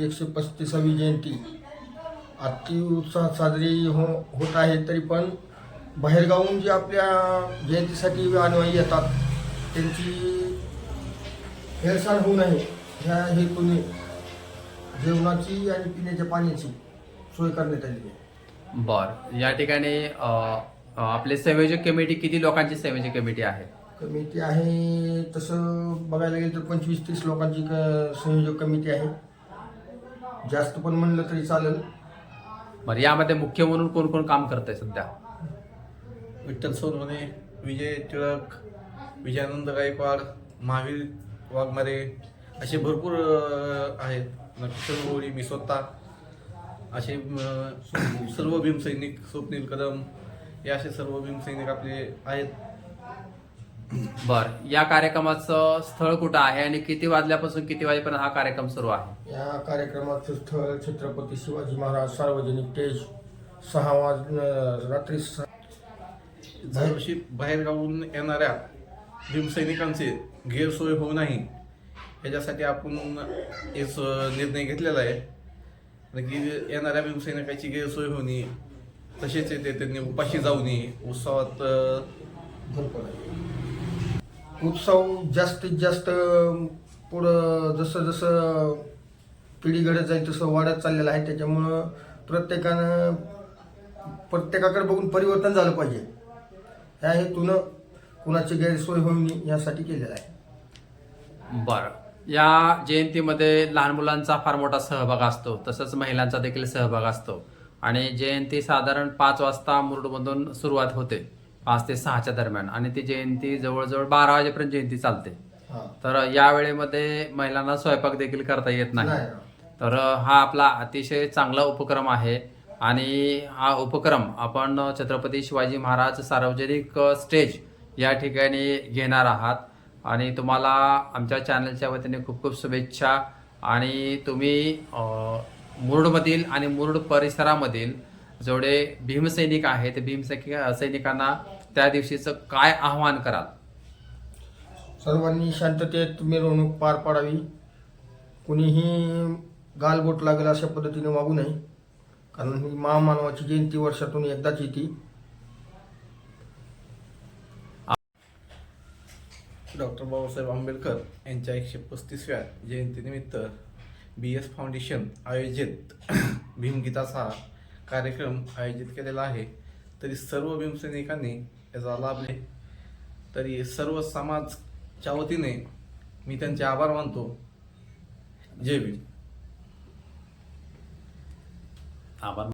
135वी जयंती अति उत्साहात साजरी होत आहे. तरी पण बाहेरगावून जे आपल्या जयंतीसाठी अनुयायी येतात त्यांची हेळसांड होऊ नये ह्या हेतूने जेवणाची आणि पिण्याच्या पाण्याची सोय करण्यात आली आहे. बर, या ठिकाणी आपले संयोजक कमिटी किती लोकांची संयोजक कमिटी आहे? कमिटी आहे तसं बघायला गेलं तर 25-30 लोकांची संयोजक कमिटी आहे. जास्त पण म्हणलं तरी चालेल. बरं, यामध्ये मुख्य म्हणून कोण कोण काम करतंय सध्या? विठ्ठल सोनवणे, विजय टिळक, विजयानंद गायकवाड, महावीर वाघमारे असे भरपूर आहेत. नक्षल गोळी, मी स्वतः असे सर्व भीमसैनिक, स्वप्नील कदम हे असे सर्व भीमसैनिक आपले आहेत. बर, या कार्यक्रमाचं स्थळ कुठं आहे आणि किती वाजल्यापासून किती वाजेपर्यंत हा कार्यक्रम सुरू आहे? या कार्यक्रमाचं स्थळ छत्रपती शिवाजी महाराज सार्वजनिक स्टेज रात्री 6. दरवर्षी बाहेरगावून येणाऱ्या भीमसैनिकांची गैरसोय होऊ नये ह्याच्यासाठी आपण एक निर्णय घेतलेला आहे की येणाऱ्या भीमसैनिकाची गैरसोय होऊ नये, तसेच येते त्यांनी उपाशी जाऊ नये. उत्सवात भरपूर आहे. उत्सव जास्तीत जास्त पुढं जसं जसं पिढी घडत जाईल तसं वाढत चाललेलं आहे. त्याच्यामुळं प्रत्येकाकडे बघून परिवर्तन झालं पाहिजे ह्या हेतूनं कुणाची गैरसोय होऊ नये यासाठी केलेलं आहे. बरं, या जयंतीमध्ये लहान मुलांचा फार मोठा सहभाग असतो, तसंच महिलांचा देखील सहभाग असतो. आणि जयंती साधारण 5 वाजता मुरुडमधून सुरुवात होते, 5 ते 6च्या दरम्यान, आणि ती जयंती जवळजवळ 12 वाजेपर्यंत जयंती चालते. तर या वेळेमध्ये महिलांना स्वयंपाक देखील करता येत नाही. तर हा आपला अतिशय चांगला उपक्रम आहे. आणि हा उपक्रम आपण छत्रपती शिवाजी महाराज सार्वजनिक स्टेज या ठिकाणी घेणार आहात. आणि तुम्हाला आमच्या चॅनलच्या वतीने खूप खूप शुभेच्छा. आणि तुम्ही मुरुडमधील आणि मुरुड परिसरामधील जेवढे भीमसैनिक आहेत ते सैनिकांना त्या दिवशीचं काय आव्हान कराल? सर्वांनी शांततेत मिरवणूक पार पाडावी. कुणीही गालबोट लागेल अशा पद्धतीने वागू नये, कारण ही महामानवाची जयंती वर्षातून एकदाच येते. डॉक्टर बाबासाहेब आंबेडकर यांच्या 135व्या जयंतीनिमित्त BS फाउंडेशन आयोजित भीमगीताचा कार्यक्रम आयोजित केलेला आहे. तरी सर्व भीमसैनिकांनी याचा लाभ घे. तरी सर्व समाजच्या वतीने मी त्यांचे आभार मानतो. जय भीम. आभार.